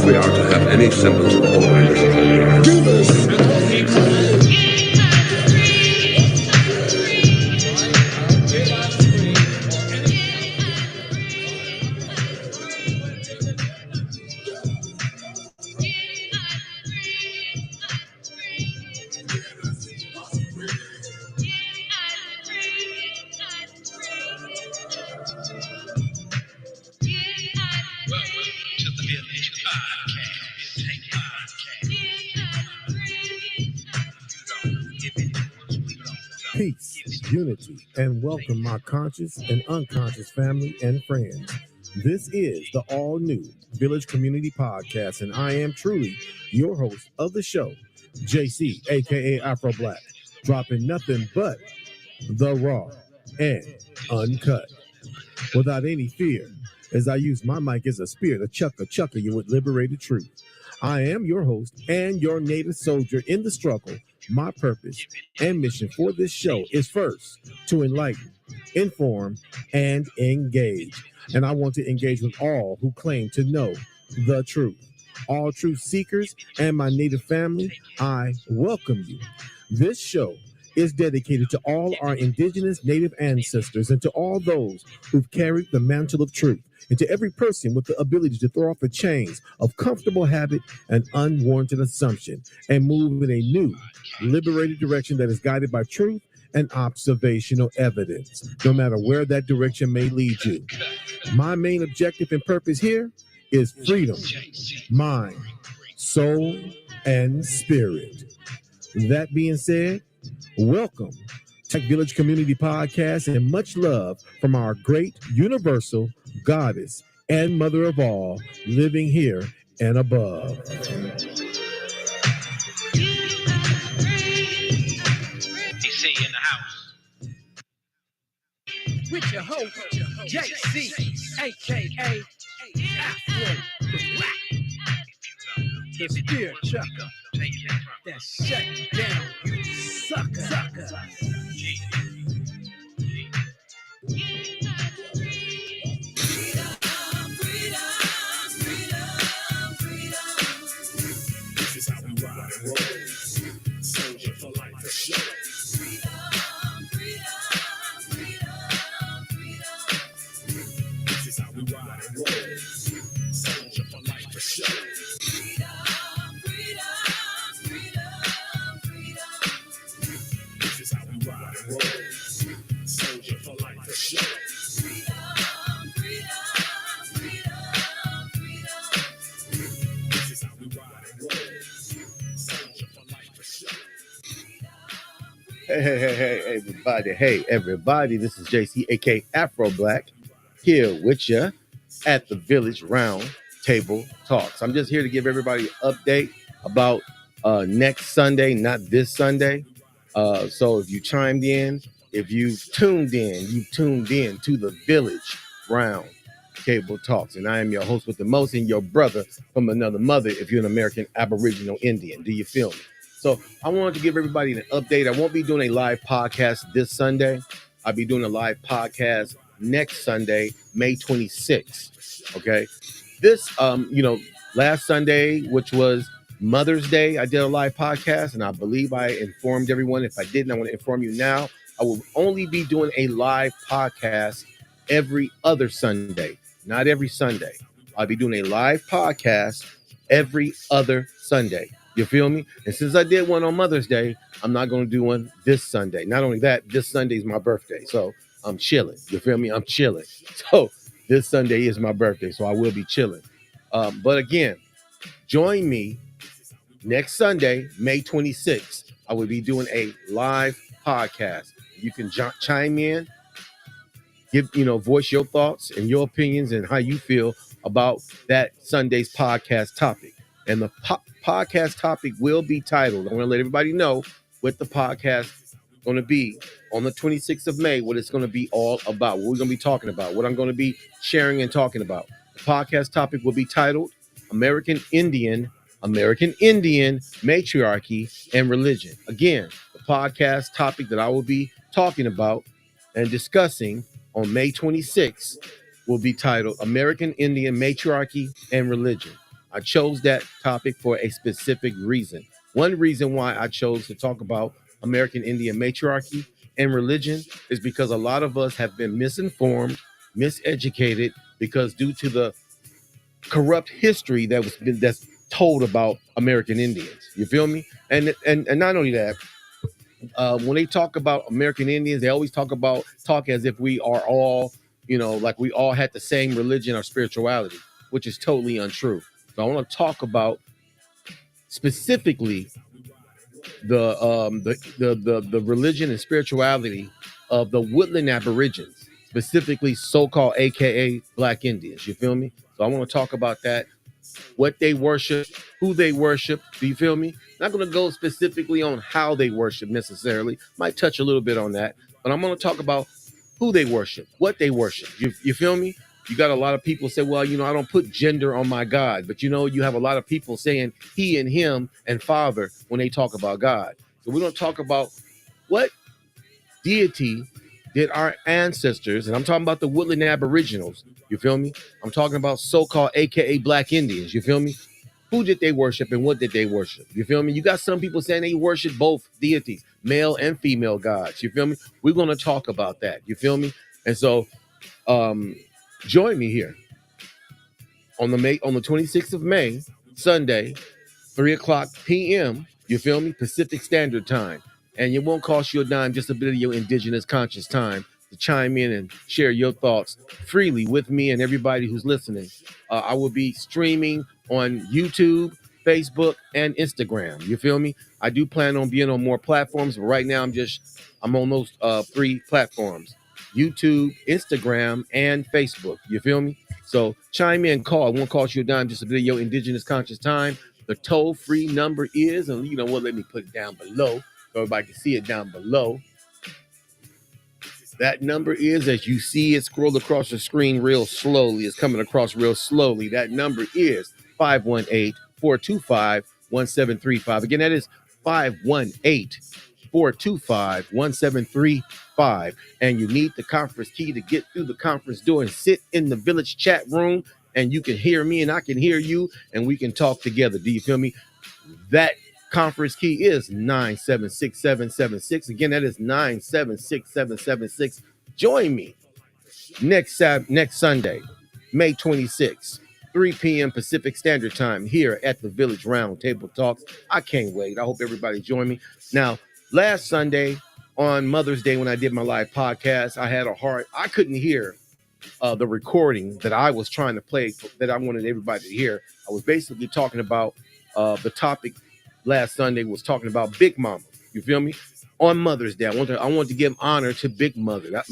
if we are to have any semblance of order in this country. Do this! Peace, unity, and welcome my conscious and unconscious family and friends. This is the all-new Village Community Podcast, and I am truly your host of the show, Jaycee, a.k.a. Afro Black, dropping nothing but the raw and uncut, without any fear, as I use my mic as a spear to chucker you with liberated truth. I am your host and your native soldier in the struggle. My purpose and mission for this show is first to enlighten, inform, and engage. And I want to engage with all who claim to know the truth. All truth seekers and my native family, I welcome you. This show is dedicated to all our indigenous native ancestors and to all those who've carried the mantle of truth, and to every person with the ability to throw off the chains of comfortable habit and unwarranted assumption and move in a new, liberated direction that is guided by truth and observational evidence, no matter where that direction may lead you. My main objective and purpose here is freedom, mind, soul, and spirit. That being said, welcome to Village Community Podcast, and much love from our great universal goddess and mother of all living here and above. DC in the house. With your host, Jaycee, a.k.a. Afro, the spear chucker that shut down you sucker. This is how we ride and roll. Soldier for life for sure. This is how we ride and roll. Soldier for life for sure. This is how we ride and roll. Soldier for life for sure. This is how we ride and roll. Soldier for life for sure. Hey, everybody. This is Jaycee, a.k.a. Afro Black, here with you at the Village Round Table Talks. I'm just here to give everybody an update about next Sunday, not this Sunday. So if you chimed in, if you've tuned in to the Village Round Table Talks. And I am your host with the most and your brother from another mother if you're an American Aboriginal Indian. Do you feel me? So I wanted to give everybody an update. I won't be doing a live podcast this Sunday. I'll be doing a live podcast next Sunday, May 26th. Okay. This, last Sunday, which was Mother's Day, I did a live podcast, and I believe I informed everyone. If I didn't, I want to inform you now. I will only be doing a live podcast every other Sunday, not every Sunday. I'll be doing a live podcast every other Sunday. You feel me? And since I did one on Mother's Day, I'm not going to do one this Sunday. Not only that, this Sunday is my birthday. So I'm chilling. You feel me? I'm chilling. So this Sunday is my birthday. So I will be chilling. But again, join me next Sunday, May 26th. I will be doing a live podcast. You can chime in, voice your thoughts and your opinions and how you feel about that Sunday's podcast topic. And the podcast topic will be titled, I want to let everybody know what the podcast is going to be on the 26th of May, what it's going to be all about, what we're going to be talking about, what I'm going to be sharing and talking about. The podcast topic will be titled American Indian, Matriarchy, and Religion. Again, the podcast topic that I will be talking about and discussing on May 26th will be titled American Indian, Matriarchy, and Religion. I chose that topic for a specific reason. One reason why I chose to talk about American Indian matriarchy and religion is because a lot of us have been misinformed, miseducated, because due to the corrupt history that's told about American Indians. You feel me? And not only that, when they talk about American Indians, they always talk as if we are all, like we all had the same religion or spirituality, which is totally untrue. So I want to talk about specifically the religion and spirituality of the woodland aborigines, specifically so-called AKA Black Indians. You feel me? So I want to talk about that, what they worship, who they worship. Do you feel me? Not going to go specifically on how they worship necessarily. Might touch a little bit on that, but I'm going to talk about who they worship, what they worship. You feel me? You got a lot of people say, well, I don't put gender on my God, but you have a lot of people saying he and him and father when they talk about God. So we're going to talk about what deity did our ancestors, and I'm talking about the woodland aboriginals, you feel me? I'm talking about so-called AKA Black Indians, you feel me? Who did they worship and what did they worship? You feel me? You got some people saying they worship both deities, male and female gods, you feel me? We're going to talk about that, you feel me? And so join me here on the 26th of May, Sunday, 3:00 p.m. You feel me? Pacific Standard Time. And it won't cost you a dime, just a bit of your indigenous conscious time to chime in and share your thoughts freely with me and everybody who's listening. I will be streaming on YouTube, Facebook, and Instagram. You feel me? I do plan on being on more platforms, but right now I'm on those 3 platforms: YouTube, Instagram, and Facebook. You feel me? So chime in, call. It won't cost you a dime, just a bit of your indigenous conscious time. The toll-free number is, and you know what, let me put it down below so everybody can see it down below. That number is, as you see it scroll across the screen real slowly, it's coming across real slowly. That number is 518-425-1735. Again, that is 518-425-1735. And you need the conference key to get through the conference door and sit in the village chat room, and you can hear me and I can hear you, and we can talk together. Do you feel me? That conference key is 976776. Again, that is 976776. Join me next Sunday, May 26th, 3 p.m. Pacific Standard Time here at the Village Round Table Talks. I can't wait. I hope everybody join me. Now, last Sunday on Mother's Day when I did my live podcast, I couldn't hear the recording that I was trying to play that I wanted everybody to hear. I was basically talking about the topic last Sunday was talking about Big Mama. You feel me? On Mother's Day, I want to give honor to Big Mama, and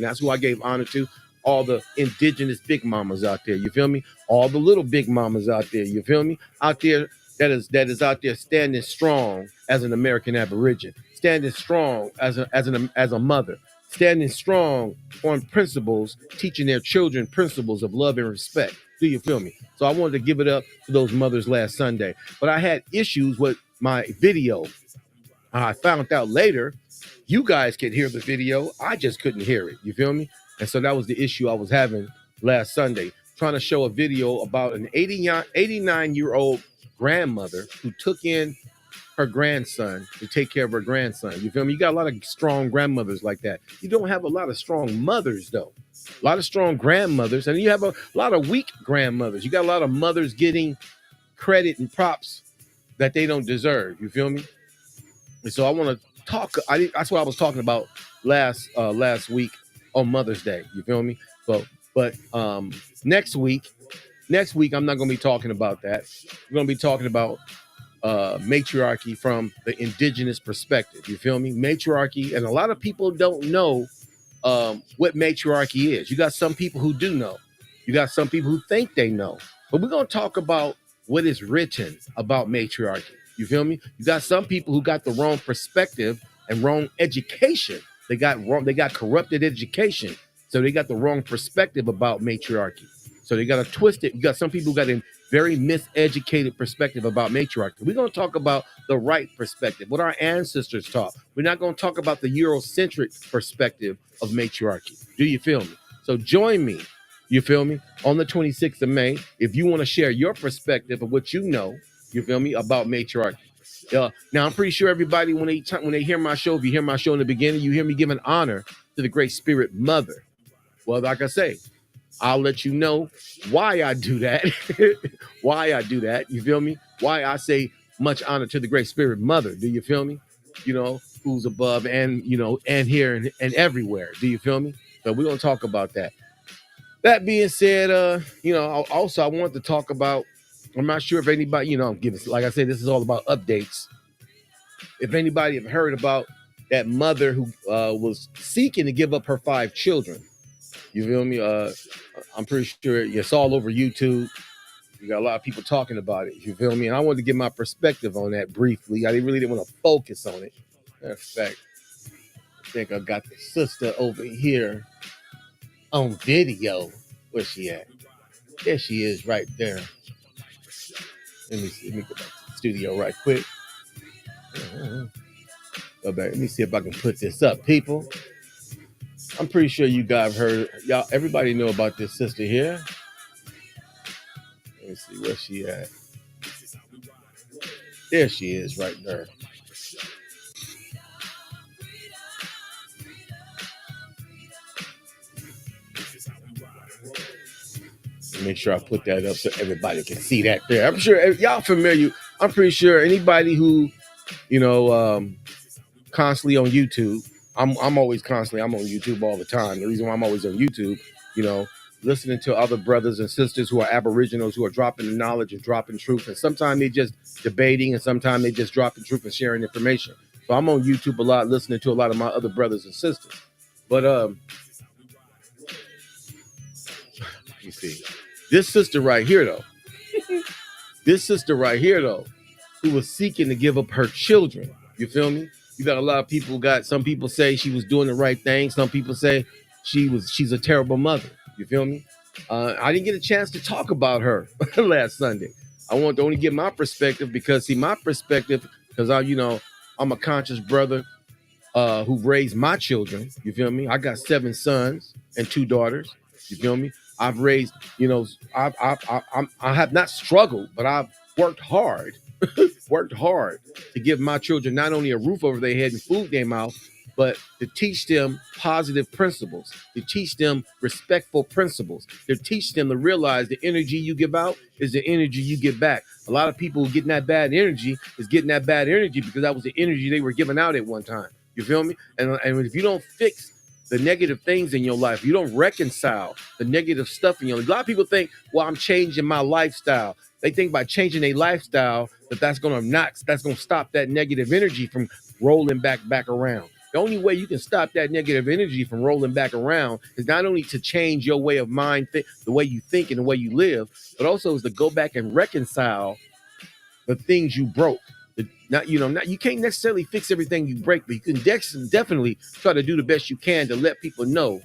that's who I gave honor to. All the indigenous Big Mamas out there. You feel me? All the little Big Mamas out there. You feel me? Out there that is out there standing strong as an American Aborigine, standing strong as a mother, standing strong on principles, teaching their children principles of love and respect. Do you feel me? So I wanted to give it up to those mothers last Sunday, but I had issues with my video. I found out later, you guys could hear the video. I just couldn't hear it. You feel me? And so that was the issue I was having last Sunday, trying to show a video about an 89-year-old grandmother who took in her grandson to take care of her grandson. You feel me? You got a lot of strong grandmothers like that. You don't have a lot of strong mothers, though. A lot of strong grandmothers, and you have a lot of weak grandmothers. You got a lot of mothers getting credit and props that they don't deserve. You feel me? And so I want to talk. That's what I was talking about last week on Mother's Day. You feel me? But next week I'm not going to be talking about that. We're going to be talking about matriarchy from the indigenous perspective. You feel me? Matriarchy, and a lot of people don't know what matriarchy is. You got some people who do know. You got some people who think they know. But we're going to talk about what is written about matriarchy. You feel me? You got some people who got the wrong perspective and wrong education. They got corrupted education. So they got the wrong perspective about matriarchy. So they got to twist it. You got some people who got a very miseducated perspective about matriarchy. We're going to talk about the right perspective, what our ancestors taught. We're not going to talk about the Eurocentric perspective of matriarchy. Do you feel me? So join me You feel me? On the 26th of May, if you want to share your perspective of what you know, you feel me, about matriarchy. Now I'm pretty sure everybody when they hear my show, if you hear my show in the beginning, you hear me giving honor to the great spirit mother. Well, like I say, I'll let you know why I do that. Why I do that. You feel me? Why I say much honor to the great spirit mother. Do you feel me? You know, who's above and, you know, and here and everywhere. Do you feel me? So we're going to talk about that. That being said, you know, also I want to talk about, I'm not sure if anybody, you know, like I said, this is all about updates. If anybody have heard about that mother who was seeking to give up her 5 children. You feel me? I'm pretty sure it's all over YouTube. You got a lot of people talking about it. You feel me? And I wanted to give my perspective on that briefly. I really didn't want to focus on it. Matter of fact, I think I got the sister over here on video. Where's she at? There she is right there. Let me see. Let me go back to the studio right quick. Go back. Let me see if I can put this up, people. I'm pretty sure you guys heard. Y'all, everybody know about this sister here. Let me see where she at. There she is right there. Make sure I put that up so everybody can see that there. I'm sure y'all familiar. I'm pretty sure anybody who, you know, constantly on YouTube. I'm always constantly. I'm on YouTube all the time. The reason why I'm always on YouTube, you know, listening to other brothers and sisters who are aboriginals who are dropping the knowledge and dropping truth. And sometimes they just debating and sometimes they just dropping truth and sharing information. So I'm on YouTube a lot, listening to a lot of my other brothers and sisters. But you see, this sister right here though, who was seeking to give up her children. You feel me? You got a lot of people some people say she was doing the right thing. Some people say she's a terrible mother. You feel me? I didn't get a chance to talk about her last Sunday. I want to only get my perspective because I'm a conscious brother who raised my children. You feel me? I got 7 sons and 2 daughters. You feel me? I've raised, you know, I have not struggled, but I've worked hard to give my children not only a roof over their head and food in their mouth, but to teach them positive principles, to teach them respectful principles, to teach them to realize the energy you give out is the energy you get back. A lot of people getting that bad energy because that was the energy they were giving out at one time. You feel me? And if you don't fix the negative things in your life, you don't reconcile the negative stuff in your life. A lot of people think, well, I'm changing my lifestyle. They think by changing their lifestyle that's going to stop that negative energy from rolling back around. The only way you can stop that negative energy from rolling back around is not only to change your way of mind, the way you think and the way you live, but also is to go back and reconcile the things you broke. You can't necessarily fix everything you break, but you can definitely try to do the best you can to let people know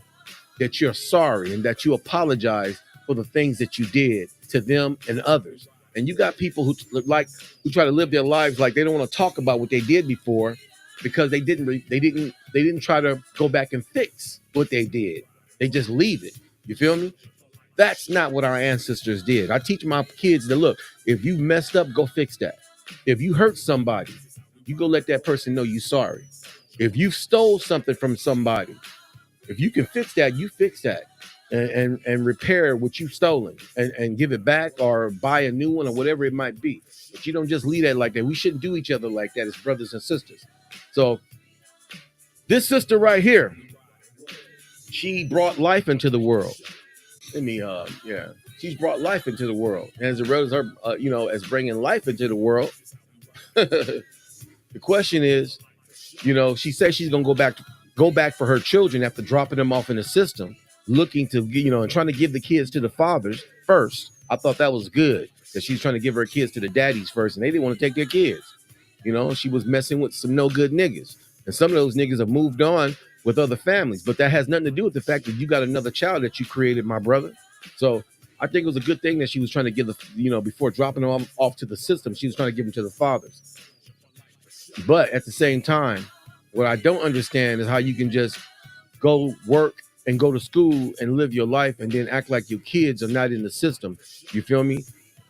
that you're sorry and that you apologize for the things that you did to them and others. And you got people who try to live their lives like they don't want to talk about what they did before because they didn't try to go back and fix what they did. They just leave it. You feel me? That's not what our ancestors did. I teach my kids to look, if you messed up, go fix that. If you hurt somebody, you go let that person know you're sorry. If you stole something from somebody, if you can fix that, you fix that and repair what you've stolen and give it back or buy a new one or whatever it might be. But you don't just leave that like that. We shouldn't do each other like that as brothers and sisters. So this sister right here, she brought life into the world. She's brought life into the world. And as a result of her, as bringing life into the world, the question is, she says she's going to go back for her children after dropping them off in the system, looking to, and trying to give the kids to the fathers first. I thought that was good that she's trying to give her kids to the daddies first, and they didn't want to take their kids. She was messing with some no good niggas, and some of those niggas have moved on with other families, but that has nothing to do with the fact that you got another child that you created, my brother. So I think it was a good thing that she was trying to give before dropping them off to the system, she was trying to give them to the fathers. But at the same time, what I don't understand is how you can just go work and go to school and live your life and then act like your kids are not in the system. You feel me?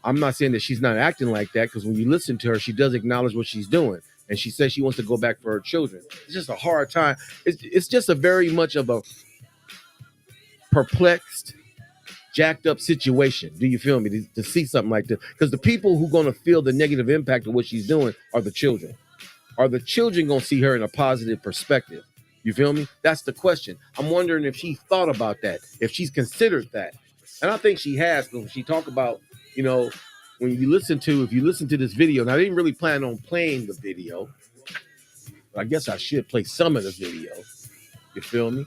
I'm not saying that she's not acting like that, because when you listen to her, she does acknowledge what she's doing. And she says she wants to go back for her children. It's just a hard time. It's just a very much of a perplexed, jacked up situation. Do you feel me? To see something like this? Because the people who are going to feel the negative impact of what she's doing are the children. Are the children going to see her in a positive perspective? You feel me? That's the question. I'm wondering if she thought about that, if she's considered that. And I think she has, because when she talk about, you know, if you listen to this video, and I didn't really plan on playing the video, but I guess I should play some of the video. You feel me?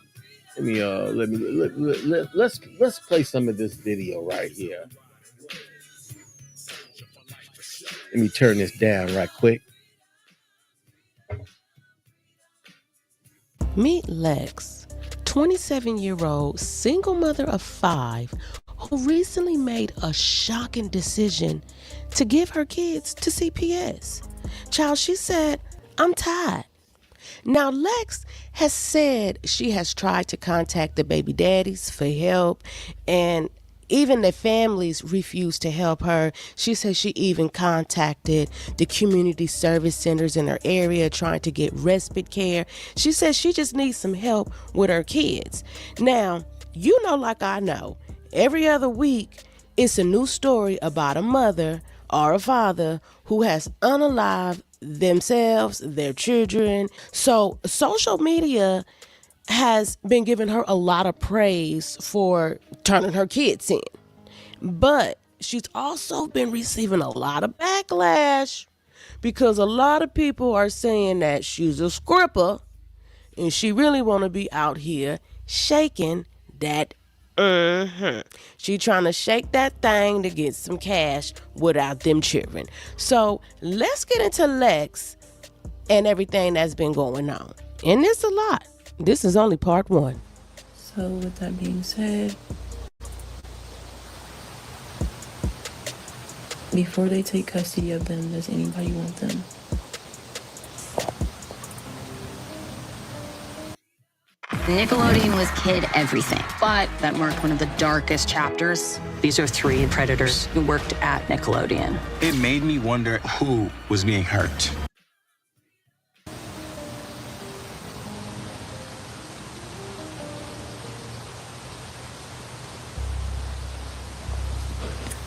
Let's play some of this video right here. Let me turn this down right quick. Meet Lex, 27-year-old single mother of 5 who recently made a shocking decision to give her kids to CPS. Child, she said, "I'm tired." Now, Lex has said she has tried to contact the baby daddies for help, and even the families refused to help her. She says she even contacted the community service centers in her area trying to get respite care. She says she just needs some help with her kids. Now, you know, like I know, every other week it's a new story about a mother or a father who has unalived themselves, their children. So social media has been giving her a lot of praise for turning her kids in. But she's also been receiving a lot of backlash because a lot of people are saying that she's a scripper and she really want to be out here shaking that. She trying to shake that thing to get some cash without them children. So let's get into Lex and everything that's been going on. And it's a lot. This is only part 1. So with that being said, before they take custody of them, does anybody want them? Nickelodeon was kid everything, but that marked one of the darkest chapters. These are 3 predators who worked at Nickelodeon. It made me wonder who was being hurt.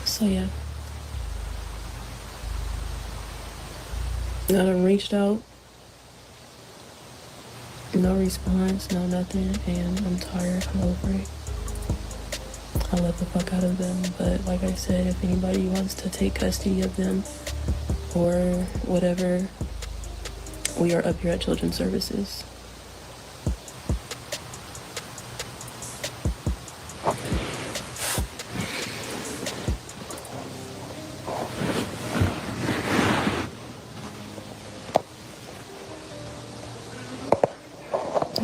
So yeah. I done reached out. No response, no nothing, and I'm tired, I'm over it. I let the fuck out of them, but like I said, if anybody wants to take custody of them or whatever, we are up here at Children's Services.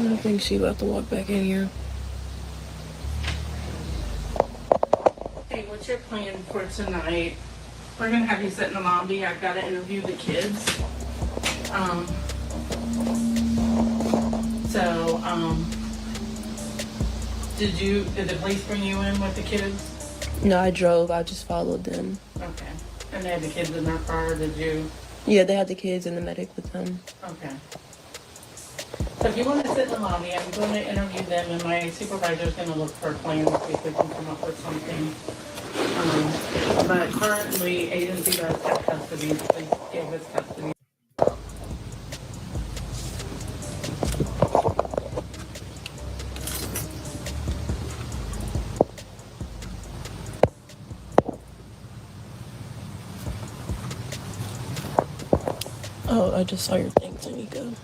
I think she about to walk back in here. Hey, what's your plan for tonight? We're gonna have you sit in the lobby. I've got to interview the kids. Did the police bring you in with the kids? No, I drove. I just followed them. Okay. And they had the kids in their car, did you? Yeah, they had the kids and the medic with them. Okay. So if you want to sit in the lobby, I'm going to interview them, and my supervisor's going to look for a plan to see if we can come up with something. But currently, agency does have custody. They gave us custody. Oh, I just saw your thing, Tanika.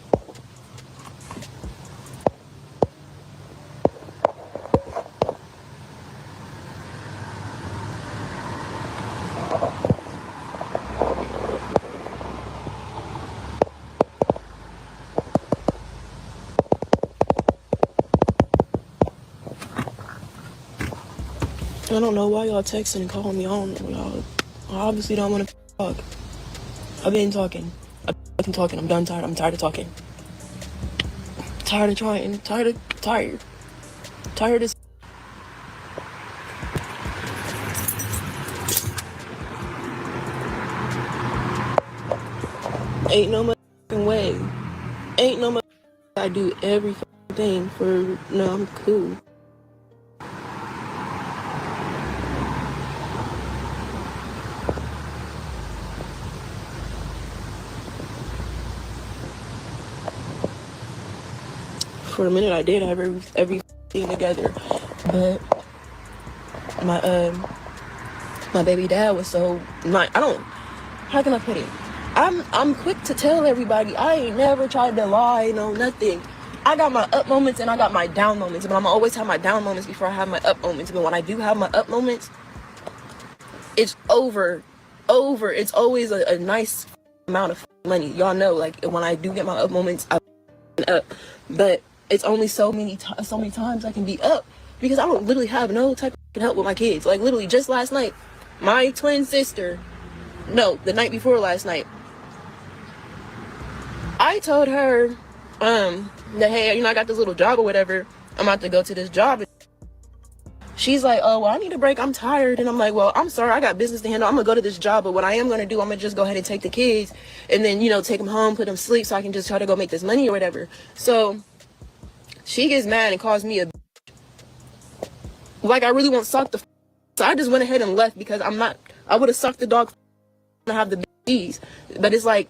I don't know why y'all texting and calling me on. Y'all obviously don't want to talk. I've been talking. I'm talking. I'm done tired. I'm tired of talking. Tired of trying. Tired. Tired as ain't no motherfucking way. Ain't no motherfucking I do every thing for no, I'm cool. For a minute I did have everything together. But my baby dad was so how can I put it? I'm quick to tell everybody. I ain't never tried to lie, no nothing. I got my up moments and I got my down moments, but I'm always have my down moments before I have my up moments. But when I do have my up moments, it's over. It's always a nice amount of money. Y'all know, like when I do get my up moments, I'm up. But it's only so many times I can be up because I don't literally have no type of help with my kids. Like literally just last night, my twin sister, no, the night before last night, I told her that, hey, I got this little job or whatever. I'm about to go to this job. She's like, oh, well, I need a break. I'm tired. And I'm like, well, I'm sorry. I got business to handle. I'm going to go to this job. But what I am going to do, I'm going to just go ahead and take the kids and then, take them home, put them to sleep so I can just try to go make this money or whatever. So she gets mad and calls me a like I really want to suck the so I just went ahead and left because I would have sucked the dog to have the bees. But it's like,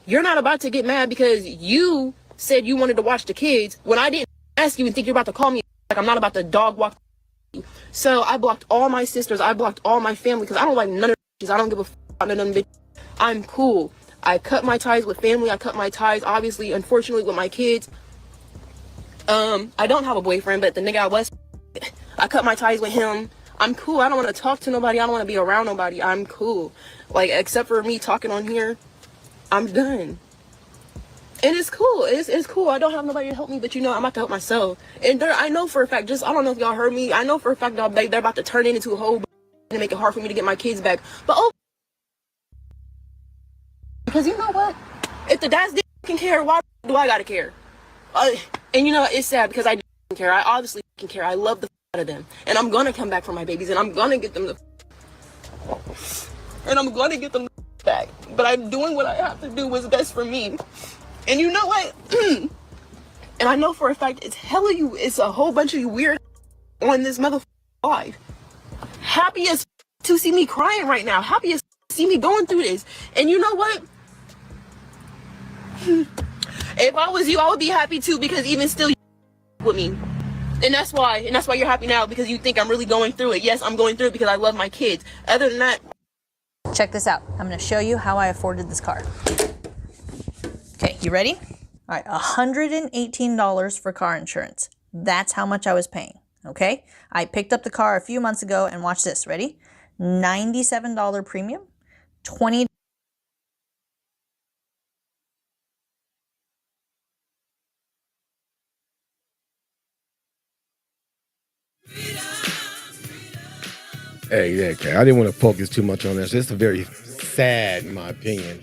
you're not about to get mad because you said you wanted to watch the kids when I didn't ask you and think you're about to call me. Like I'm not about to dog walk. So I blocked all my sisters. I blocked all my family because I don't like none of the bitches. I don't give a fuck about none of them bitches. I'm cool. I cut my ties with family. I cut my ties, obviously, unfortunately, with my kids. I don't have a boyfriend, but the nigga I was, I cut my ties with him. I'm cool. I don't want to talk to nobody. I don't want to be around nobody. I'm cool. Like, except for me talking on here, I'm done. And it's cool. It's cool. I don't have nobody to help me, but I'm about to help myself. And I know for a fact, I don't know if y'all heard me. I know for a fact that they're about to turn it into a whole and make it hard for me to get my kids back. But because you know what? If the dads didn't care, why do I gotta care? And it's sad because I didn't care. I obviously can care. I love the out of them, and I'm gonna come back for my babies, and I'm gonna get them back. But I'm doing what I have to do what's best for me. And you know what? And I know for a fact it's a whole bunch of you weird on this motherfucking live. Happy as to see me crying right now. Happy as to see me going through this. And you know what? If I was you, I would be happy too, because even still you with me. And that's why you're happy now, because you think I'm really going through it. Yes, I'm going through it because I love my kids. Other than that, check this out. I'm going to show you how I afforded this car. Okay, you ready? All right, $118 for car insurance. That's how much I was paying, okay? I picked up the car a few months ago, and watch this, ready? $97 premium, $20. Hey, okay. I didn't want to focus too much on this. It's a very sad, in my opinion.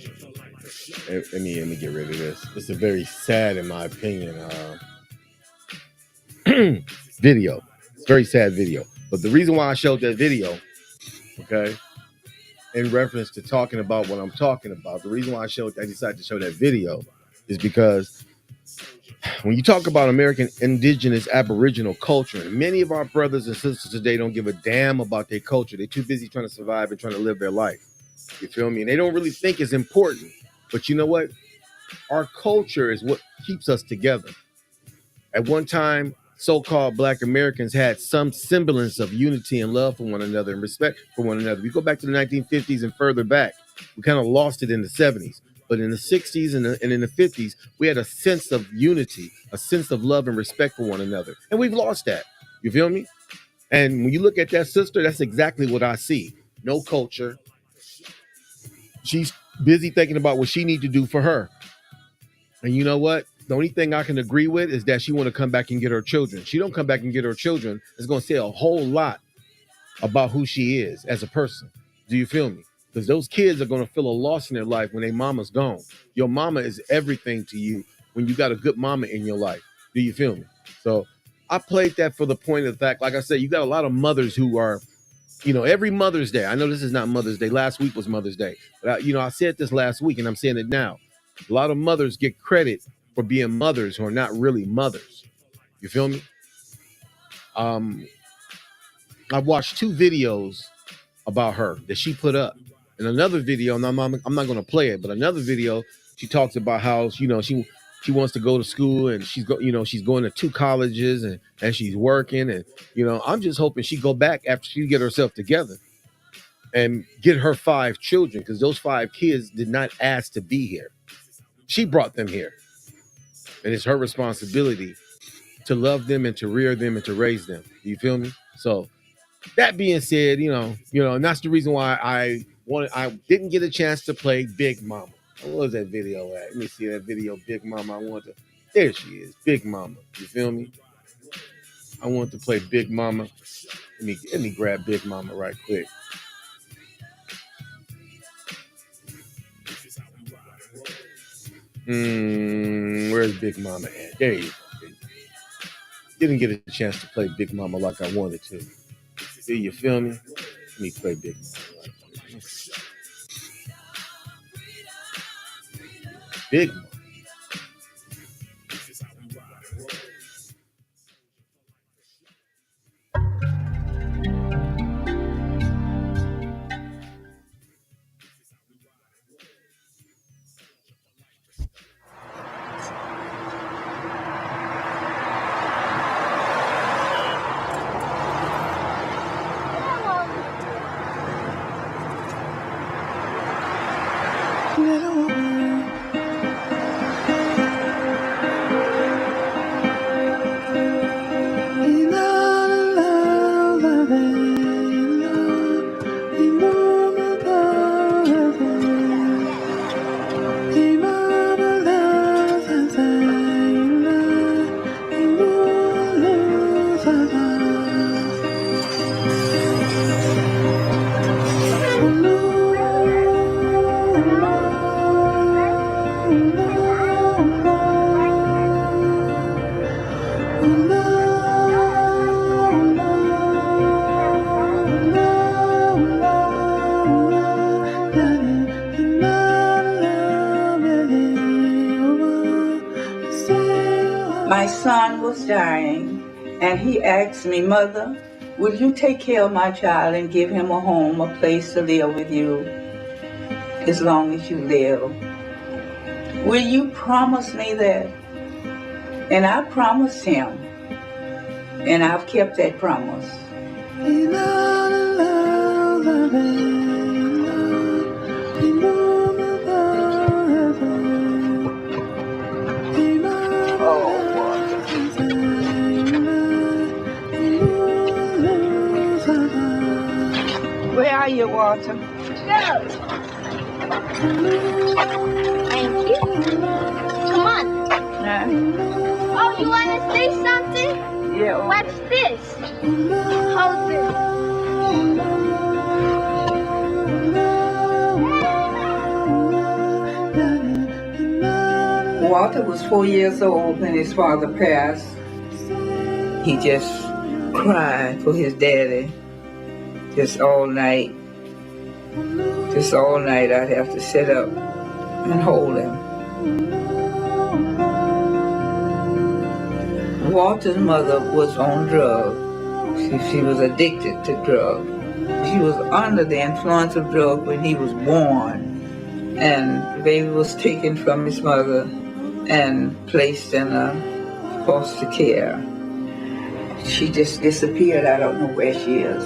Let me get rid of this. It's a very sad, in my opinion, video. It's a very sad video. But the reason why I showed that video, okay, in reference to talking about what I'm talking about, the reason why I decided to show that video is because when you talk about American indigenous aboriginal culture, many of our brothers and sisters today don't give a damn about their culture. They're too busy trying to survive and trying to live their life. You feel me? And they don't really think it's important. But you know what? Our culture is what keeps us together. At one time, so-called Black Americans had some semblance of unity and love for one another and respect for one another. We go back to the 1950s and further back. We kind of lost it in the 70s. But in the 60s and in the 50s, we had a sense of unity, a sense of love and respect for one another. And we've lost that. You feel me? And when you look at that sister, that's exactly what I see. No culture. She's busy thinking about what she needs to do for her. And you know what? The only thing I can agree with is that she want to come back and get her children. She don't come back and get her children, it's going to say a whole lot about who she is as a person. Do you feel me? Because those kids are going to feel a loss in their life when their mama's gone. Your mama is everything to you when you got a good mama in your life. Do you feel me? So I played that for the point of the fact, like I said, you got a lot of mothers who are, every Mother's Day. I know this is not Mother's Day. Last week was Mother's Day. But, I said this last week and I'm saying it now. A lot of mothers get credit for being mothers who are not really mothers. You feel me? I watched 2 videos about her that she put up. And another video, and I'm not going to play it, but another video, she talks about how, she wants to go to school and she's going to 2 colleges and she's working. And, I'm just hoping she go back after she get herself together and get her 5 children, because those 5 kids did not ask to be here. She brought them here. And it's her responsibility to love them and to rear them and to raise them. You feel me? So that being said, and that's the reason why I didn't get a chance to play Big Mama. What was that video at? Let me see that video, Big Mama. There she is, Big Mama. You feel me? I want to play Big Mama. Let me grab Big Mama right quick. Where's Big Mama at? There you go. Didn't get a chance to play Big Mama like I wanted to. See, you feel me? Let me play Big Mama right quick. Big Mama. My son was dying, and he asked me, Mother, will you take care of my child and give him a home, a place to live with you as long as you live? Will you promise me that? And I promised him, and I've kept that promise. Where are you, Walter? Go. Thank you. Come on. Oh, you want to say something? Yeah. What's this? Hold this. Walter was 4 years old when his father passed. He just cried for his daddy. Just all night. Just all night I'd have to sit up and hold him. Walter's mother was on drugs. She was addicted to drugs. She was under the influence of drugs when he was born. And the baby was taken from his mother and placed in a foster care. She just disappeared. I don't know where she is.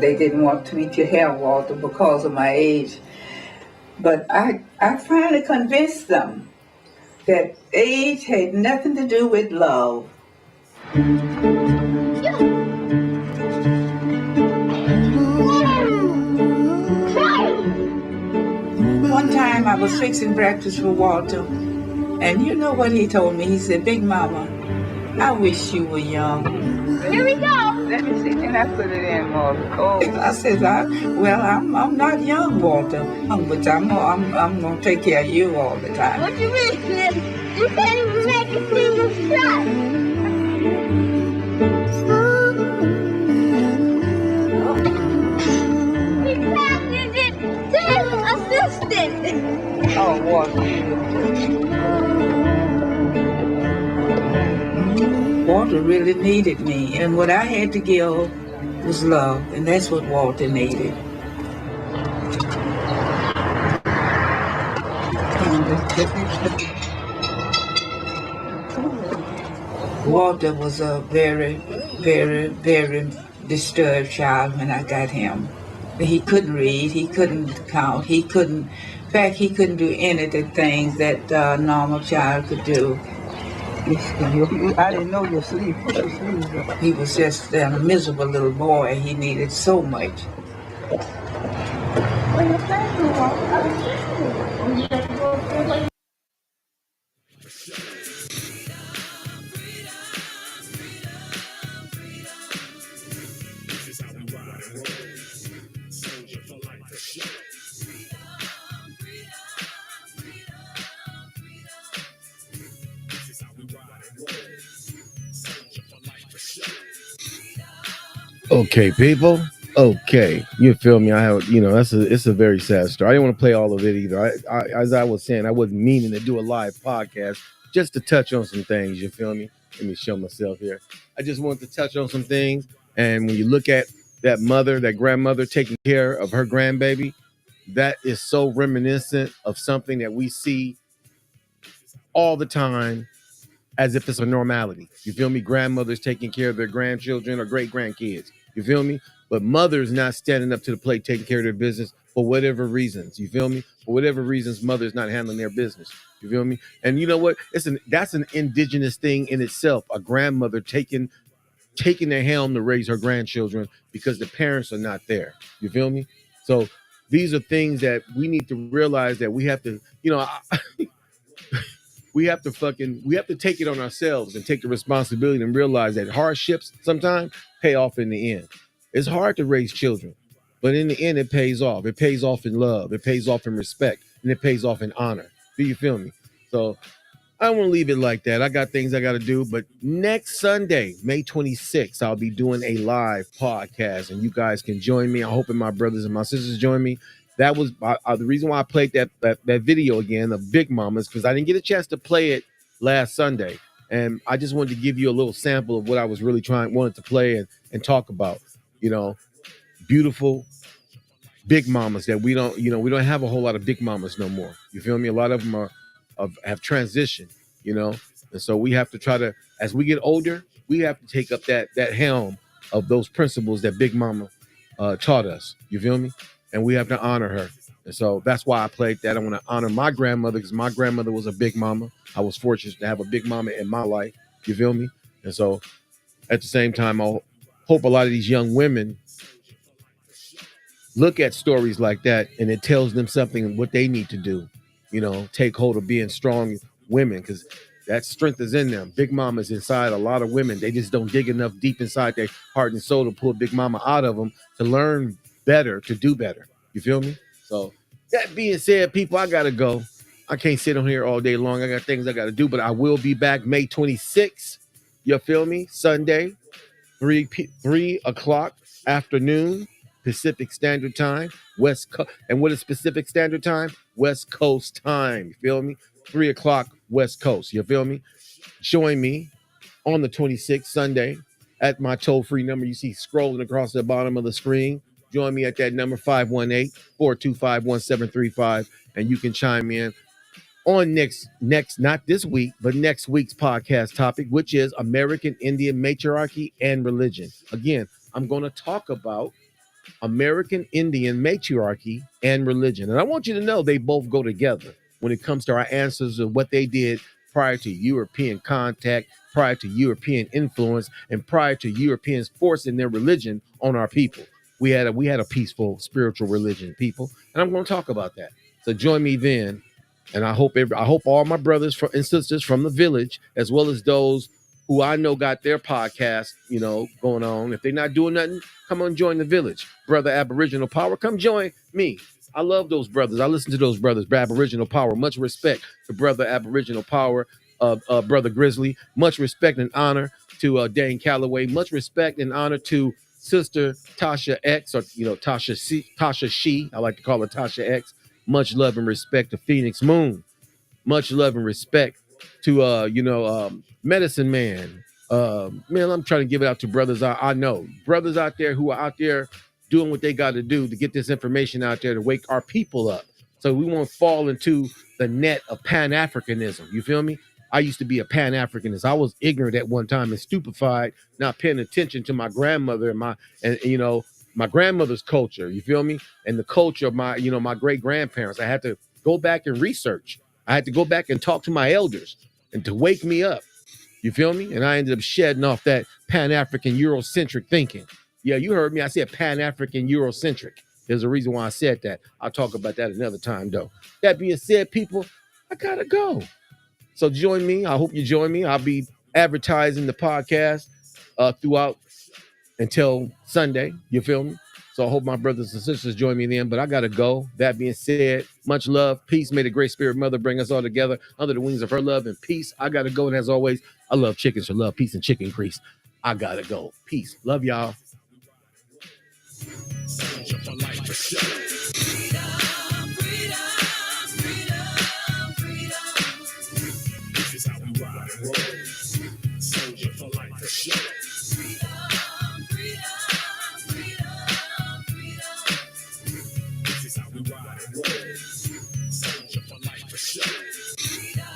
They didn't want me to have Walter because of my age. But I finally convinced them that age had nothing to do with love. One time I was fixing breakfast for Walter, and you know what he told me? He said, Big Mama, I wish you were young. Here we go. Let me see, can I put it in more cold? I said, I'm not young, Walter, but I'm gonna take care of you all the time. What you mean, Slim? You can't even make a single shot. He passed it to his assistant. Oh, Walter. Walter really needed me, and what I had to give was love, and that's what Walter needed. Walter was a very, very, very disturbed child when I got him. He couldn't read, he couldn't count, in fact, he couldn't do any of the things that a normal child could do. I didn't know your sleeve. Put your sleeves up. He was just a miserable little boy. He needed so much. Okay, people. Okay, you feel me? I have, it's a very sad story. I didn't want to play all of it either. As I was saying, I wasn't meaning to do a live podcast, just to touch on some things. You feel me? Let me show myself here. I just wanted to touch on some things. And when you look at that grandmother taking care of her grandbaby, that is so reminiscent of something that we see all the time, as if it's a normality. You feel me? Grandmothers taking care of their grandchildren or great grandkids. You feel me? But mothers not standing up to the plate, taking care of their business for whatever reasons. You feel me? For whatever reasons, mothers not handling their business. You feel me? And you know what? That's an indigenous thing in itself. A grandmother taking their helm to raise her grandchildren because the parents are not there. You feel me? So these are things that we need to realize that we have to, we have to take it on ourselves and take the responsibility and realize that hardships sometimes pay off in the end. It's hard to raise children, but in the end, it pays off. It pays off in love. It pays off in respect, and it pays off in honor. Do you feel me? So I don't want to leave it like that. I got things I got to do, but next Sunday, May 26th, I'll be doing a live podcast, and you guys can join me. I'm hoping my brothers and my sisters join me. That was the reason why I played that video again of Big Mamas, because I didn't get a chance to play it last Sunday, and I just wanted to give you a little sample of what I was really wanted to play and talk about. Beautiful big mamas that we don't have a whole lot of big mamas no more. You feel me? A lot of them have transitioned, and so we have to try to, as we get older, we have to take up that helm of those principles that Big Mama taught us. You feel me? And we have to honor her. And so that's why I played that. I want to honor my grandmother because my grandmother was a big mama. I was fortunate to have a big mama in my life. You feel me? And so at the same time, I hope a lot of these young women look at stories like that and it tells them something what they need to do. Take hold of being strong women, because that strength is in them. Big mama is inside a lot of women. They just don't dig enough deep inside their heart and soul to pull Big Mama out of them to learn better, to do better. You feel me? So that being said, people, I gotta go. I can't sit on here all day long. I got things I gotta do, but I will be back May 26th. You feel me? Sunday, 3 o'clock afternoon, Pacific Standard Time, West Coast. And what is Pacific Standard Time? West Coast time. You feel me? 3 o'clock West Coast. You feel me? Join me on the 26th Sunday at my toll-free number you see scrolling across the bottom of the screen. Join me at that number 518-425-1735, and you can chime in on next, not this week, but next week's podcast topic, which is American Indian matriarchy and religion. Again, I'm going to talk about American Indian matriarchy and religion. And I want you to know they both go together when it comes to our answers of what they did prior to European contact, prior to European influence, and prior to Europeans forcing their religion on our people. We had a peaceful spiritual religion, people, and I'm going to talk about that. So join me then, and I hope all my brothers and sisters from the village, as well as those who I know got their podcast, you know, going on. If they're not doing nothing, come on, join the village. Brother Aboriginal Power, come join me. I love those brothers. I listen to those brothers, Aboriginal Power. Much respect to Brother Aboriginal Power, Brother Grizzly. Much respect and honor to Dane Calloway. Much respect and honor to Sister Tasha X, or, you know, Tasha She. I like to call her Tasha X. Much love and respect to Phoenix Moon. Much love and respect to Medicine Man. Man, I'm trying to give it out to brothers I know. Brothers out there who are out there doing what they got to do to get this information out there to wake our people up. So we won't fall into the net of Pan-Africanism. You feel me? I used to be a Pan-Africanist. I was ignorant at one time and stupefied, not paying attention to my grandmother and my grandmother's culture. You feel me? And the culture of my great grandparents. I had to go back and research. I had to go back and talk to my elders and to wake me up. You feel me? And I ended up shedding off that Pan-African Eurocentric thinking. Yeah, you heard me. I said Pan-African Eurocentric. There's a reason why I said that. I'll talk about that another time, though. That being said, people, I gotta go. So join me. I hope you join me. I'll be advertising the podcast throughout until Sunday. You feel me? So I hope my brothers and sisters join me then, but I got to go. That being said, much love, peace. May the great spirit mother bring us all together under the wings of her love and peace. I got to go. And as always, I love chickens for love, peace, and chicken grease. I got to go. Peace. Love y'all. Soldier for life for sure. This is how we ride and roll. Soldier for life for sure. This is how we ride and roll. Soldier for life for sure.